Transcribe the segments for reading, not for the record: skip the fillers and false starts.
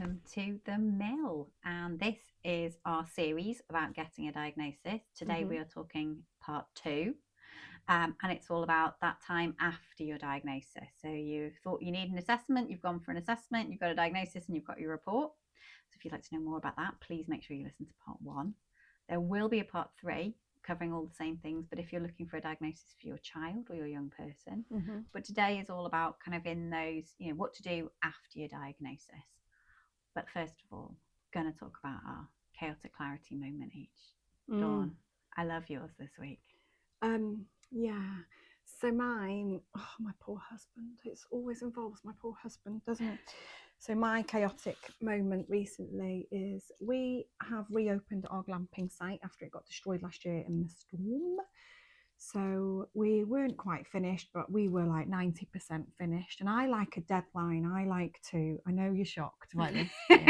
welcome to The Mill. And this is our series about getting a diagnosis. Today we are talking part 2. And it's all about that time after your diagnosis. So you thought you need an assessment, you've gone for an assessment, you've got a diagnosis and you've got your report. So if you'd like to know more about that, please make sure you listen to part 1. There will be a part 3 covering all the same things, but if you're looking for a diagnosis for your child or your young person. But today is all about kind of in those, what to do after your diagnosis. But first of all, going to talk about our chaotic clarity moment each. Dawn, I love yours this week. Yeah. So mine, my poor husband. It always involves my poor husband, doesn't it? So my chaotic moment recently is we have reopened our glamping site after it got destroyed last year in the storm. So we weren't quite finished, but we were like 90% finished. And I like a deadline. I know you're shocked by this, but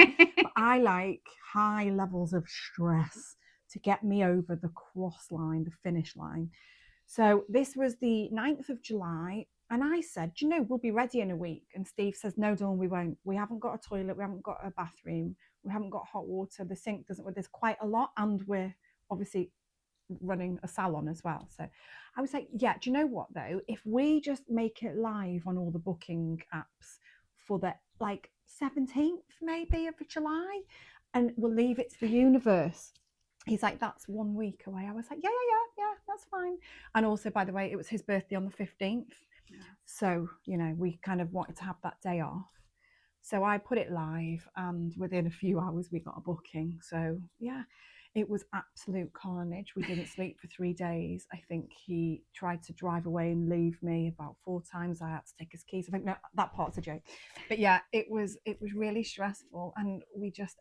I like high levels of stress to get me over the cross line, the finish line. So this was the 9th of July. And I said, we'll be ready in a week. And Steve says, no, Dawn, we won't. We haven't got a toilet. We haven't got a bathroom. We haven't got hot water. The sink doesn't, there's quite a lot. And we're obviously running a salon as well. So I was like, yeah, do you know what though? If we just make it live on all the booking apps for the 17th maybe of July, and we'll leave it to the universe. He's like, that's 1 week away. I was like, yeah, that's fine. And also, by the way, it was his birthday on the 15th. Yeah. So, we kind of wanted to have that day off. So I put it live and within a few hours we got a booking. So yeah, it was absolute carnage. We didn't sleep for 3 days. I think he tried to drive away and leave me about 4 times. I had to take his keys. I think no, that part's a joke. But yeah, it was really stressful, and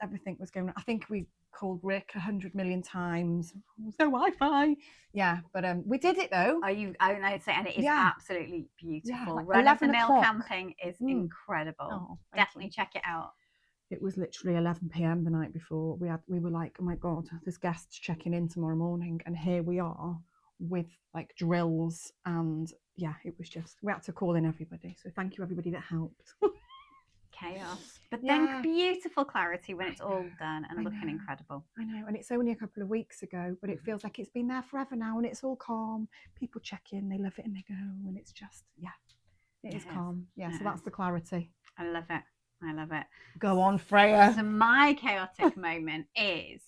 everything was going on. I think we called Rick 100 million times. There was no Wi-Fi. Yeah, but we did it though. I'd say, and it is absolutely beautiful. Yeah, Run of the Mill camping is incredible. Oh, definitely check it out. It was literally 11 p.m. the night before. We were like, oh my God, there's guests checking in tomorrow morning. And here we are with drills. And yeah, it was just, we had to call in everybody. So thank you everybody that helped. Chaos. But then beautiful clarity when it's all done and looking incredible. I know. And it's only a couple of weeks ago, but it feels like it's been there forever now, and it's all calm. People check in, they love it and they go. And it's just, it is calm. Yeah, so that's the clarity. I love it. Go on, Freya. So my chaotic moment is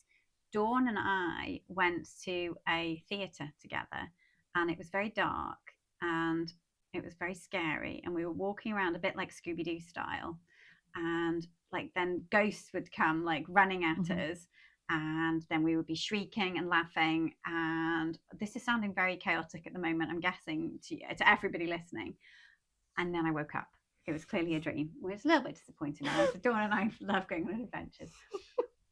Dawn and I went to a theatre together, and it was very dark and it was very scary, and we were walking around a bit like Scooby-Doo style, and then ghosts would come running at us, and then we would be shrieking and laughing, and this is sounding very chaotic at the moment, I'm guessing, to everybody listening. And then I woke up. It was clearly a dream. Well, it's a little bit disappointing now. So Dawn and I love going on adventures.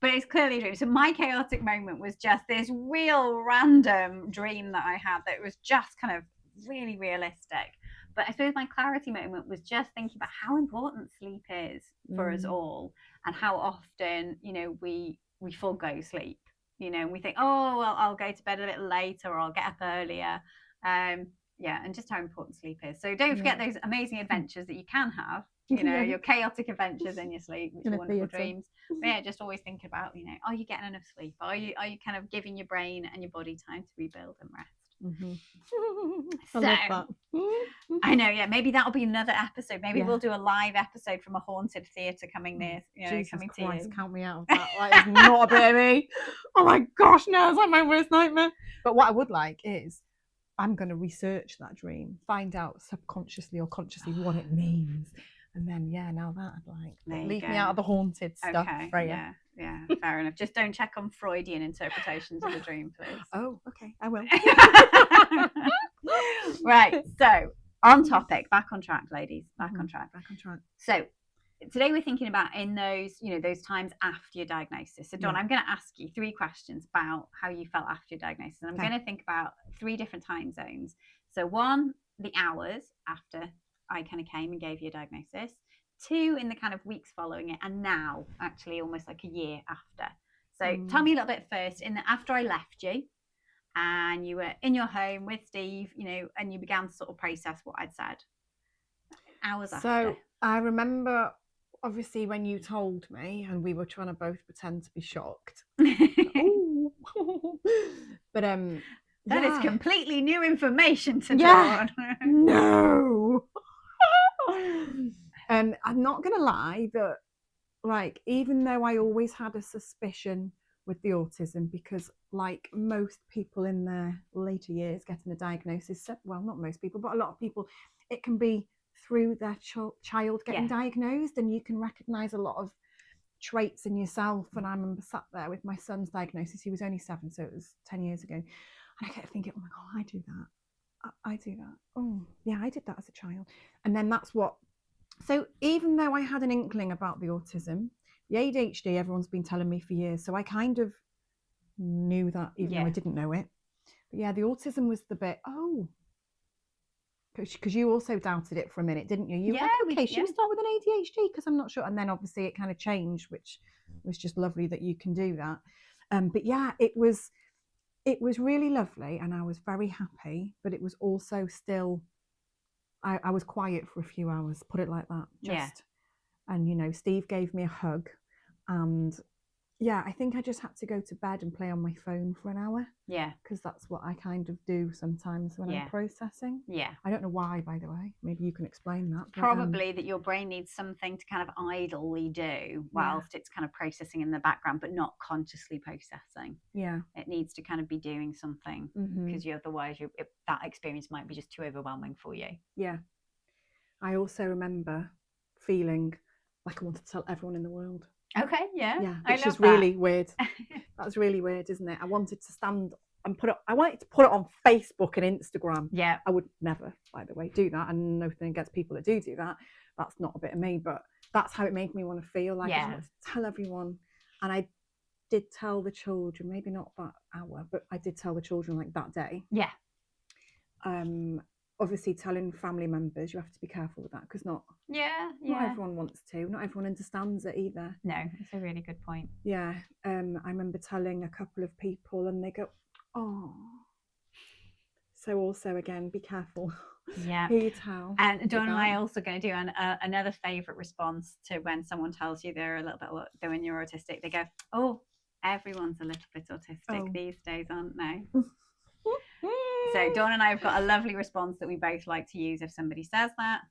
But it's clearly a dream. So my chaotic moment was just this real random dream that I had that was just kind of really realistic. But I suppose my clarity moment was just thinking about how important sleep is for us all, and how often, we forego sleep, and we think, oh, well, I'll go to bed a bit later, or I'll get up earlier. And just how important sleep is. So don't forget those amazing adventures that you can have, your chaotic adventures in your sleep, which are wonderful dreams. But just always think about, are you getting enough sleep? Are you kind of giving your brain and your body time to rebuild and rest? I love that. I know, maybe that'll be another episode. Maybe we'll do a live episode from a haunted theatre coming near, coming to you. Count me out of that. That is not a bit of me. Oh my gosh, no, it's like my worst nightmare. But what I would like is, I'm going to research that dream, find out subconsciously or consciously what it means. And then, now that I'd leave me out of the haunted stuff, Freya. Yeah, fair enough. Just don't check on Freudian interpretations of the dream, please. Oh, okay, I will. Right, so on topic, back on track, ladies, back on track. So today we're thinking about in those, those times after your diagnosis. So Dawn, I'm going to ask you 3 questions about how you felt after your diagnosis. And I'm going to think about 3 different time zones. So 1, the hours after I kind of came and gave you a diagnosis. 2, in the kind of weeks following it. And now, actually, almost like a year after. So tell me a little bit first, after I left you and you were in your home with Steve, and you began to sort of process what I'd said. Hours after. So I remember obviously when you told me and we were trying to both pretend to be shocked. Ooh. But that is completely new information to Dawn. No. And I'm not gonna lie that, like, even though I always had a suspicion with the autism, because like most people in their later years getting a diagnosis, well, not most people, but a lot of people, it can be through their child getting diagnosed, and you can recognize a lot of traits in yourself. And I remember sat there with my son's diagnosis. He was only 7, so it was 10 years ago, and I kept thinking, oh my god, I do that, I do that, oh yeah, I did that as a child. And then that's what, so even though I had an inkling about the autism, the ADHD, everyone's been telling me for years, so I kind of knew that, even though I didn't know it. But yeah, the autism was the bit, because you also doubted it for a minute, didn't you? You were like, okay, should we start with an ADHD? Because I'm not sure. And then obviously it kind of changed, which was just lovely that you can do that. But yeah, it was really lovely, and I was very happy, but it was also still, I was quiet for a few hours, put it like that. And, you know, Steve gave me a hug, and yeah, I think I just had to go to bed and play on my phone for an hour. Yeah. Because that's what I kind of do sometimes when I'm processing. Yeah. I don't know why, by the way. Maybe you can explain that. Probably that your brain needs something to kind of idly do whilst it's kind of processing in the background, but not consciously processing. Yeah. It needs to kind of be doing something, because otherwise that experience might be just too overwhelming for you. Yeah. I also remember feeling like I wanted to tell everyone in the world. Okay, yeah. Yeah, which is really weird. That's really weird, isn't it? I wanted to stand and I wanted to put it on Facebook and Instagram. Yeah. I would never, by the way, do that. And nothing against people that do that. That's not a bit of me, but that's how it made me want to feel. Like, I just wanted to tell everyone. And I did tell the children, maybe not that hour, but I did tell the children like that day. Yeah. Obviously, telling family members, you have to be careful with that, because not everyone wants to. Not everyone understands it either. No, it's a really good point. Yeah. I remember telling a couple of people, and they go, oh. So also, again, be careful. Yeah. Who you tell. And Dawn and I are also going to do another favourite response to when someone tells you they're a little bit, they're when you're autistic. They go, oh, everyone's a little bit autistic these days, aren't they? So Dawn and I have got a lovely response that we both like to use if somebody says that.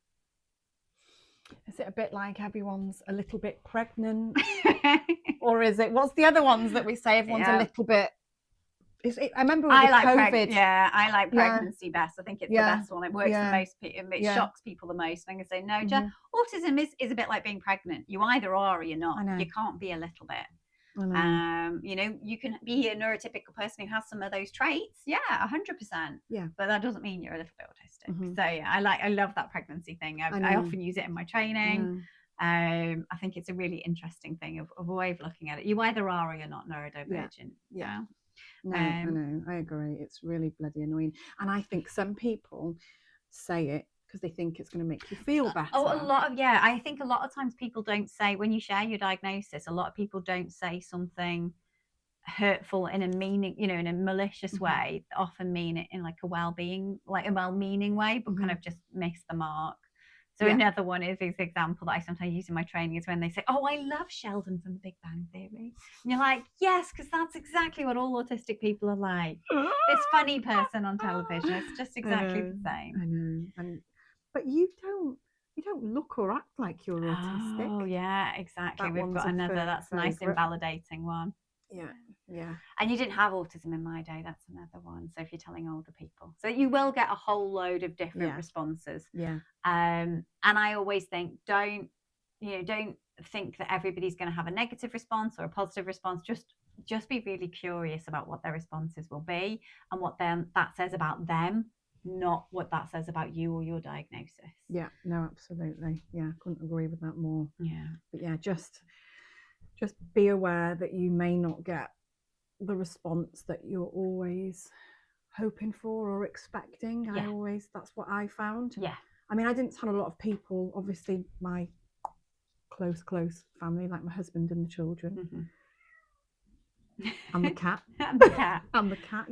Is it a bit like everyone's a little bit pregnant? Or is it, what's the other ones that we say everyone's a little bit? I remember with COVID. I like pregnancy best. I think it's the best one. It works for most people. It shocks people the most. I'm going to say, no, autism is a bit like being pregnant. You either are or you're not. You can't be a little bit. You know, you can be a neurotypical person who has some of those traits, 100%, but that doesn't mean you're a little bit autistic. So I love that pregnancy thing. I often use it in my training. I think it's a really interesting thing of a way of looking at it. You either are or you're not neurodivergent. No, I know, I agree. It's really bloody annoying, and I think some people say it because they think it's going to make you feel better. I think a lot of times people don't say, when you share your diagnosis, a lot of people don't say something hurtful in a in a malicious way. They often mean it in like a well-meaning way, but kind of just miss the mark. So another one is this example that I sometimes use in my training is when they say, oh, I love Sheldon from The Big Bang Theory. And you're like, yes, because that's exactly what all autistic people are like. This funny person on television. It's just exactly the same. I know. But you don't look or act like you're autistic. Oh, yeah, exactly. We've got another, that's nice invalidating one. Yeah. And you didn't have autism in my day. That's another one. So if you're telling older people, so you will get a whole load of different responses. Yeah. And I always think, don't think that everybody's going to have a negative response or a positive response. Just be really curious about what their responses will be and what that says about them, not what that says about you or your diagnosis. Yeah. No, absolutely. Yeah, couldn't agree with that more. Yeah. But yeah, just be aware that you may not get the response that you're always hoping for or expecting. That's what I found. Yeah. I mean, I didn't tell a lot of people, obviously my close family, like my husband and the children. And the cat. And the cat. And the cat.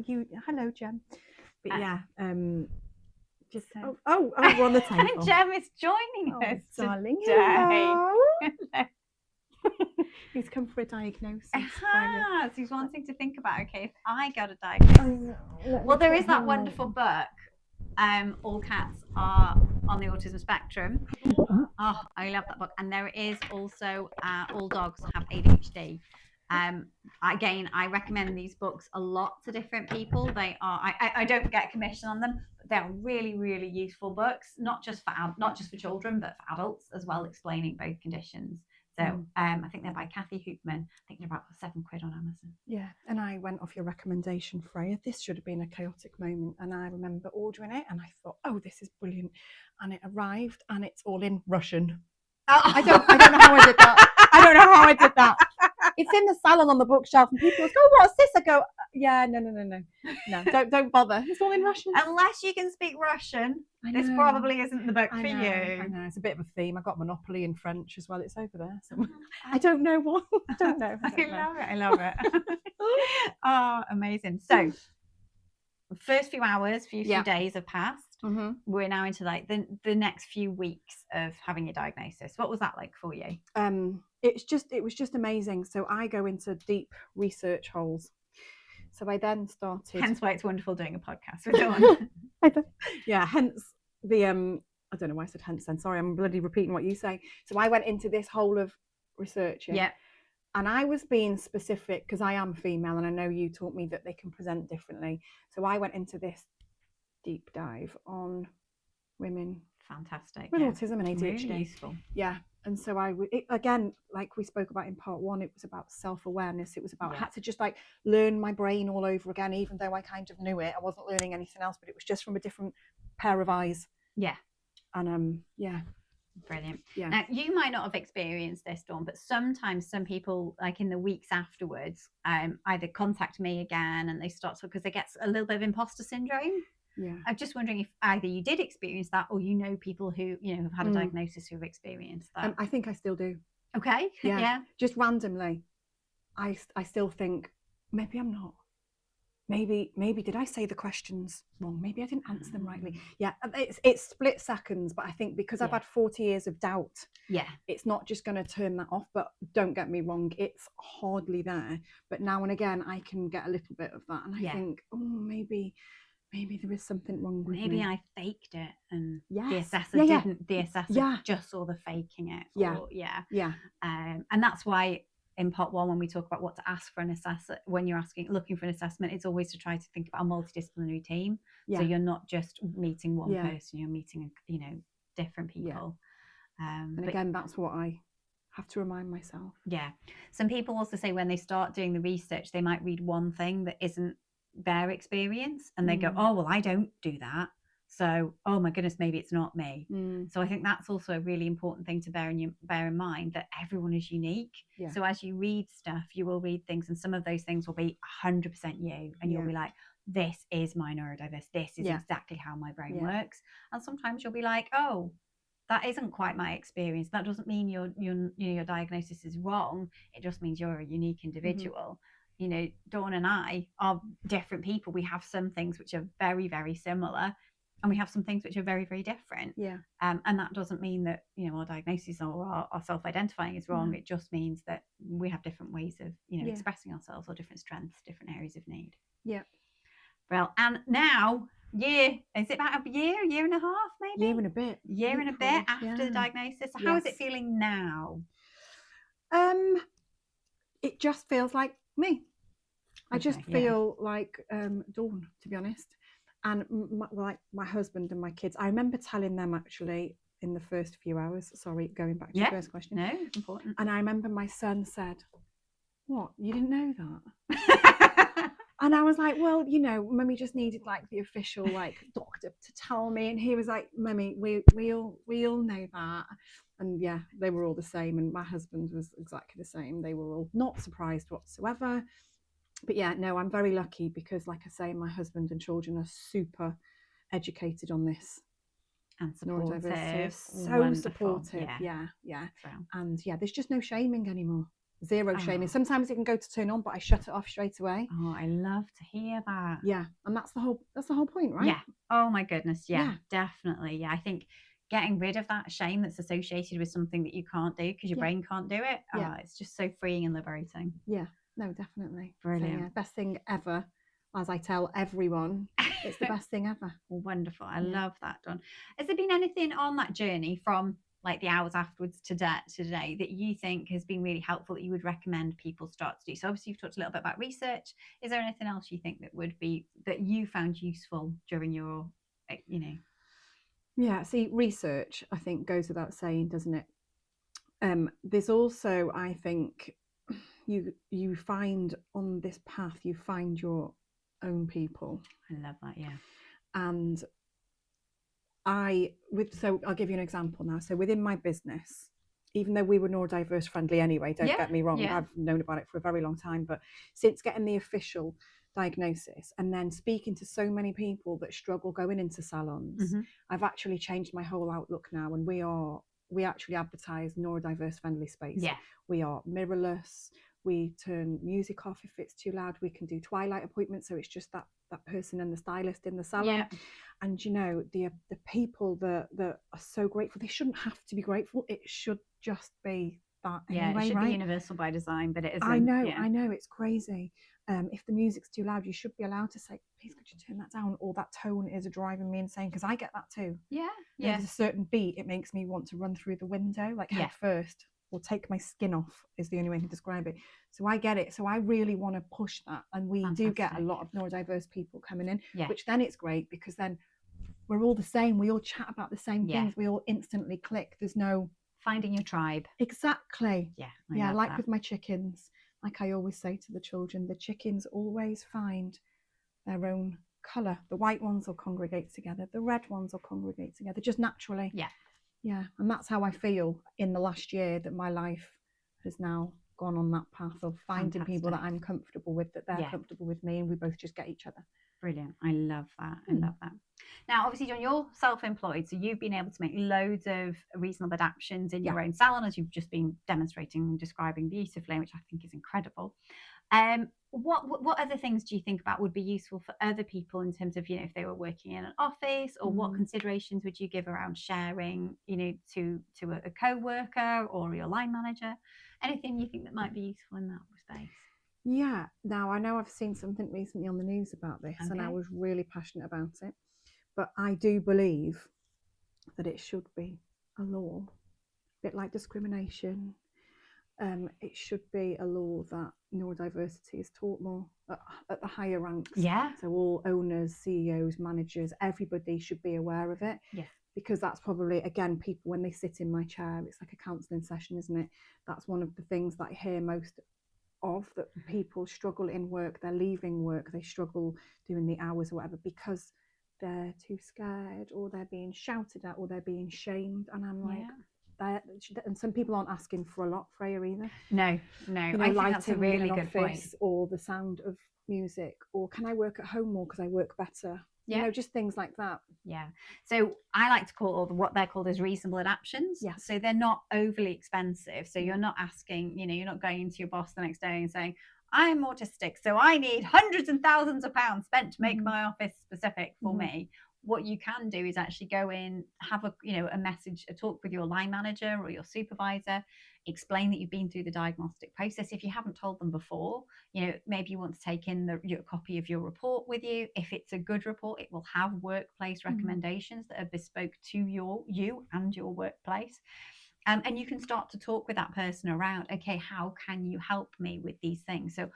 Hello, Jem. But Just So- we're on the table. And Jem is joining us darling, today. hello. He's come for a diagnosis. He's wanting to think about, okay, if I got a diagnosis. Well, there is that wonderful book, All Cats Are on the Autism Spectrum. Oh, I love that book. And there is also All Dogs Have ADHD. Again, I recommend these books a lot to different people. They are, I don't get commission on them, but they're really, really useful books, not just for children, but for adults as well, explaining both conditions. So I think they're by Kathy Hoopman. I think they're about £7 on Amazon. Yeah, and I went off your recommendation, Freya. This should have been a chaotic moment, and I remember ordering it, and I thought, oh, this is brilliant. And it arrived, and it's all in Russian. Oh. I don't know how I did that. I don't know how I did that. It's in the salon on the bookshelf, and people go, "What's this?" I go, "Yeah, no, don't bother. It's all in Russian." Unless you can speak Russian, this probably isn't the book for you. I know, it's a bit of a theme. I got Monopoly in French as well. It's over there. So I don't know what. I don't know. I love it. Oh, amazing. So, first few hours, few days have passed. Mm-hmm. We're now into like the next few weeks of having a diagnosis. What was that like for you? It was just amazing. So I go into deep research holes. So I then started. Hence why it's wonderful doing a podcast with Dawn. Yeah, hence the I don't know why I said hence then. Sorry, I'm bloody repeating what you say. So I went into this hole of researching. Yeah. And I was being specific because I am female, and I know you taught me that they can present differently. So I went into this deep dive on women. Fantastic. With autism and ADHD. Really useful. Yeah. And so again, like we spoke about in part one, it was about self-awareness. It was about, I had to just like learn my brain all over again, even though I kind of knew it. I wasn't learning anything else, but it was just from a different pair of eyes. Yeah. And brilliant. Yeah. Now, you might not have experienced this, Dawn, but sometimes some people, like in the weeks afterwards, either contact me again and they start to, because they get a little bit of imposter syndrome. Yeah. I'm just wondering if either you did experience that or you know people who, have had a diagnosis who've experienced that. I think I still do. Okay. Yeah. Just randomly, I still think, maybe I'm not. Maybe did I say the questions wrong? Maybe I didn't answer them rightly. Yeah, it's split seconds, but I think because I've had 40 years of doubt, it's not just going to turn that off. But don't get me wrong, it's hardly there. But now and again, I can get a little bit of that, and I think, oh, maybe there is something wrong with me. Maybe I faked it, and the assessor didn't. The assessor just saw the faking it. And that's why. In part one, when we talk about what to ask for an assessor, when you're looking for an assessment, it's always to try to think about a multidisciplinary team. So you're not just meeting one person, you're meeting, different people. And again, that's what I have to remind myself. Yeah. Some people also say when they start doing the research, they might read one thing that isn't their experience and they go, oh, well, I don't do that. So, oh my goodness, maybe it's not me. So I think that's also a really important thing to bear in mind, that everyone is unique. Yeah. So as you read stuff, you will read things, and some of those things will be 100% you, and you'll be like, this is my neurodiverse. This is exactly how my brain works. And sometimes you'll be like, oh, that isn't quite my experience. That doesn't mean your diagnosis is wrong. It just means you're a unique individual. Dawn and I are different people. We have some things which are very, very similar. And we have some things which are very, very different. Yeah. And that doesn't mean that, our diagnosis or our self-identifying is wrong. It just means that we have different ways of, expressing ourselves, or different strengths, different areas of need. Yeah. Well, and now, is it about a year and a half, maybe? Year and a bit. Year and a bit after the diagnosis. So how is it feeling now? It just feels like me. I just feel like Dawn, to be honest. And my husband and my kids, I remember telling them actually in the first few hours, sorry, going back to the first question. No, it's important. And I remember my son said, what, you didn't know that? And I was like, well, Mummy just needed like the official doctor to tell me. And he was like, Mummy, we all know that. And they were all the same. And my husband was exactly the same. They were all not surprised whatsoever. But I'm very lucky because, like I say, my husband and children are super educated on this. And supportive. So supportive. Yeah. And there's just no shaming anymore. zero shaming. Sometimes it can go to turn on, but I shut it off straight away. Oh, I love to hear that. Yeah, and that's the whole point, right? Yeah. Oh my goodness. Yeah, definitely. Yeah, I think getting rid of that shame that's associated with something that you can't do because your brain can't do it. It's just so freeing and liberating. Yeah, no, definitely. Brilliant. So, best thing ever, as I tell everyone, it's the best thing ever. Wonderful. I love that, Dawn. Has there been anything on that journey from like the hours afterwards to today that you think has been really helpful that you would recommend people start to do? So obviously you've talked a little bit about research. Is there anything else you think that would be that you found useful during your, Yeah, see, research, I think, goes without saying, doesn't it? There's also, I think, you find on this path, you find your own people. I love that, yeah. And so I'll give you an example now. So within my business, even though we were neurodiverse friendly anyway, don't get me wrong, I've known about it for a very long time, but since getting the official diagnosis and then speaking to so many people that struggle going into salons, I've actually changed my whole outlook now, and we actually advertise neurodiverse friendly space. We are mirrorless. We turn music off if it's too loud. We can do twilight appointments, so it's just that person and the stylist in the salon. And the people that are so grateful, they shouldn't have to be grateful. It should just be that anyway, it should right? be universal by design, but it isn't. I know, it's crazy. If the music's too loud, you should be allowed to say, please could you turn that down, or that tone is driving me insane, because I get that too. There's a certain beat, it makes me want to run through the window like head first, or take my skin off, is the only way to describe it. So I get it. So I really want to push that, and we do get a lot of neurodiverse people coming in, which then it's great, because then we're all the same, we all chat about the same things, we all instantly click. There's no finding your tribe. Exactly. Like that. with my chickens, like I always say to the children, the chickens always find their own colour. The white ones will congregate together, the red ones will congregate together, just naturally. And that's how I feel in the last year, that my life has now gone on that path of finding people that I'm comfortable with, that they're comfortable with me, and we both just get each other. Brilliant. I love that. I love that. Now, obviously, John, you're self-employed, so you've been able to make loads of reasonable adaptations in your own salon, as you've just been demonstrating and describing beautifully, which I think is incredible. What other things do you think about would be useful for other people in terms of, if they were working in an office, or what considerations would you give around sharing, to a co-worker or your line manager? Anything you think that might be useful in that space? Yeah. Now, I know I've seen something recently on the news about this, and I was really passionate about it. But I do believe that it should be a law, a bit like discrimination. It should be a law that neurodiversity is taught more at the higher ranks. So all owners, CEOs, managers, everybody should be aware of it. Because that's probably, again, people, when they sit in my chair, it's like a counselling session, isn't it? That's one of the things that I hear most of, that people struggle in work, they're leaving work, they struggle doing the hours or whatever, because they're too scared, or they're being shouted at, or they're being shamed. And I'm like, and some people aren't asking for a lot, Freya, either. No. I think that's a really good point. Or the sound of music, or can I work at home more because I work better? Just things like that. So I like to call what they're called as reasonable adaptions. So they're not overly expensive. So you're not asking, you're not going into your boss the next day and saying, I'm autistic, so I need hundreds and thousands of pounds spent to make my office specific for me. What you can do is actually go in, have a talk with your line manager or your supervisor, explain that you've been through the diagnostic process. If you haven't told them before, maybe you want to take in your copy of your report with you. If it's a good report, it will have workplace recommendations that are bespoke to you and your workplace. And you can start to talk with that person around, okay, how can you help me with these things? So,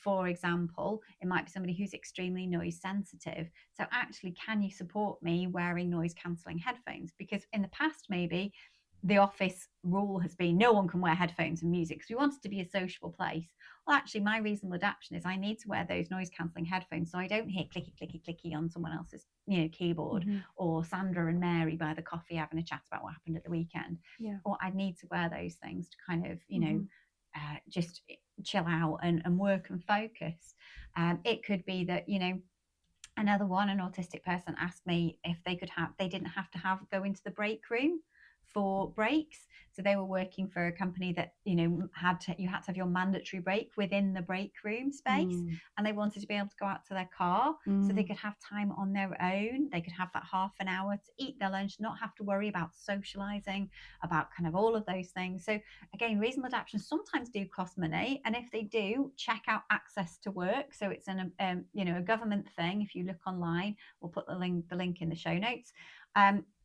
for example, it might be somebody who's extremely noise sensitive. So actually, can you support me wearing noise cancelling headphones? Because in the past, maybe the office rule has been no one can wear headphones and music, because we want it to be a sociable place. Well, actually, my reasonable adaptation is I need to wear those noise cancelling headphones so I don't hear clicky, clicky, clicky on someone else's keyboard, or Sandra and Mary by the coffee having a chat about what happened at the weekend. Or I need to wear those things to kind of, just chill out and work and focus. It could be that, another one, an autistic person asked me if they didn't have to go into the break room for breaks. So they were working for a company that, you know, you had to have your mandatory break within the break room space, and they wanted to be able to go out to their car so they could have time on their own. They could have that half an hour to eat their lunch, not have to worry about socializing, about kind of all of those things. So again, reasonable adaptations sometimes do cost money, and if they do, check out Access to Work. So it's you know, a government thing. If you look online, we'll put the link in the show notes.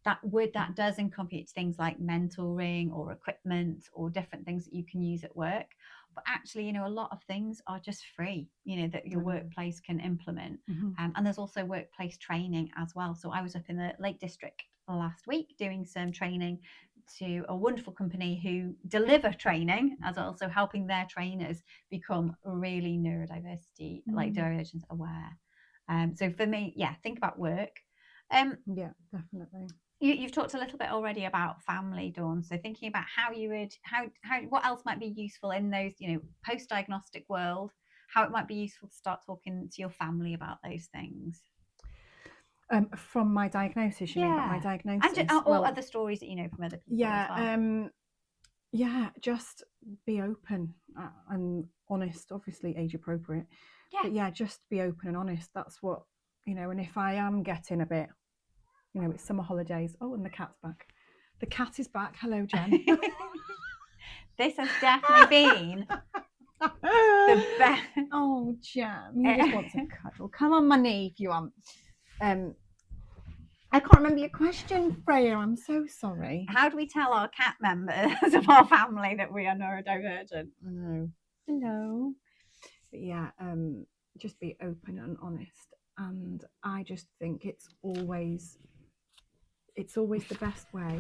That does encompass things like mentoring or equipment or different things that you can use at work. But actually, you know, a lot of things are just free, you know, that your workplace can implement. And there's also workplace training as well. So I was up in the Lake District last week doing some training to a wonderful company who deliver training, as also helping their trainers become really neurodiversity, like divergence aware. So for me, yeah, think about work. Yeah, definitely. You've talked a little bit already about family, Dawn. So thinking about how you would, how what else might be useful in those, you know, post-diagnostic world, how it might be useful to start talking to your family about those things. From my diagnosis, you mean about my diagnosis? And or other stories that you know from other people as well. Yeah, just be open and honest, obviously age appropriate. Yeah. But yeah, just be open and honest. That's what, you know, and if I am getting a bit, you know, it's summer holidays. Oh, and the cat's back. The cat is back. Hello, Jen. This has definitely been the best. Oh, Jen, you just want to cuddle. Come on my knee if you want. I can't remember your question, Freya. I'm so sorry. How do we tell our cat members of our family that we are neurodivergent? I know. Hello. But yeah, just be open and honest. And I just think it's always the best way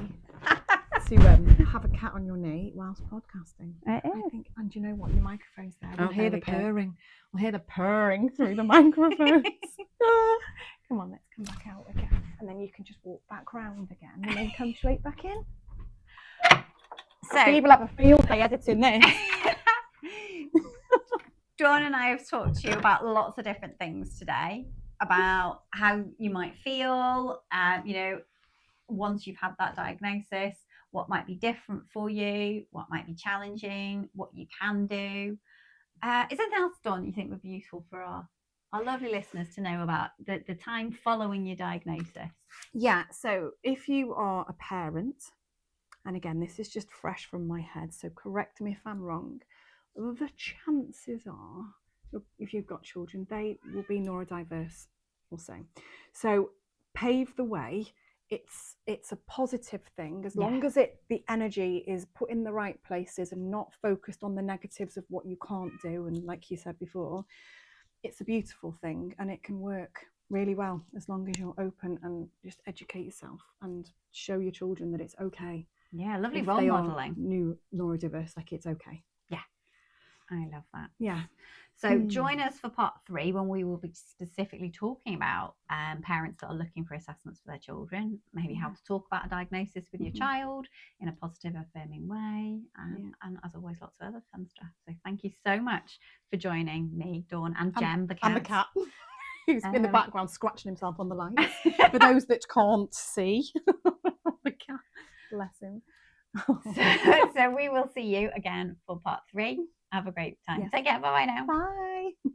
to have a cat on your knee whilst podcasting. I think, and you know what? Your microphone's there. We'll hear the purring. We'll hear the purring through the microphones. Come on, let's come back out again. And then you can just walk back round again and then come straight back in. So people have a field day editing this. Dawn and I have talked to you about lots of different things today, about how you might feel, you know, once you've had that diagnosis, what might be different for you, what might be challenging, what you can do. Is there anything else, Dawn, you think would be useful for our lovely listeners to know about the time following your diagnosis? Yeah, so if you are a parent, and again, this is just fresh from my head, so correct me if I'm wrong, the chances are, if you've got children, they will be neurodiverse, we'll say. So pave the way. It's a positive thing as long as the energy is put in the right places and not focused on the negatives of what you can't do. And like you said before, it's a beautiful thing and it can work really well as long as you're open and just educate yourself and show your children that it's okay. Yeah, lovely role modeling. New neurodiverse, like it's okay. Yeah, I love that. Yeah. So join us for part 3 when we will be specifically talking about parents that are looking for assessments for their children, maybe how to talk about a diagnosis with your child in a positive, affirming way, and as always, lots of other fun stuff. So thank you so much for joining me, Dawn, and Jem, the cat. And the cat, who's in the background scratching himself on the lights. For those that can't see. The cat, bless him. So we will see you again for part 3. Have a great time. Take care. Bye-bye now. Bye.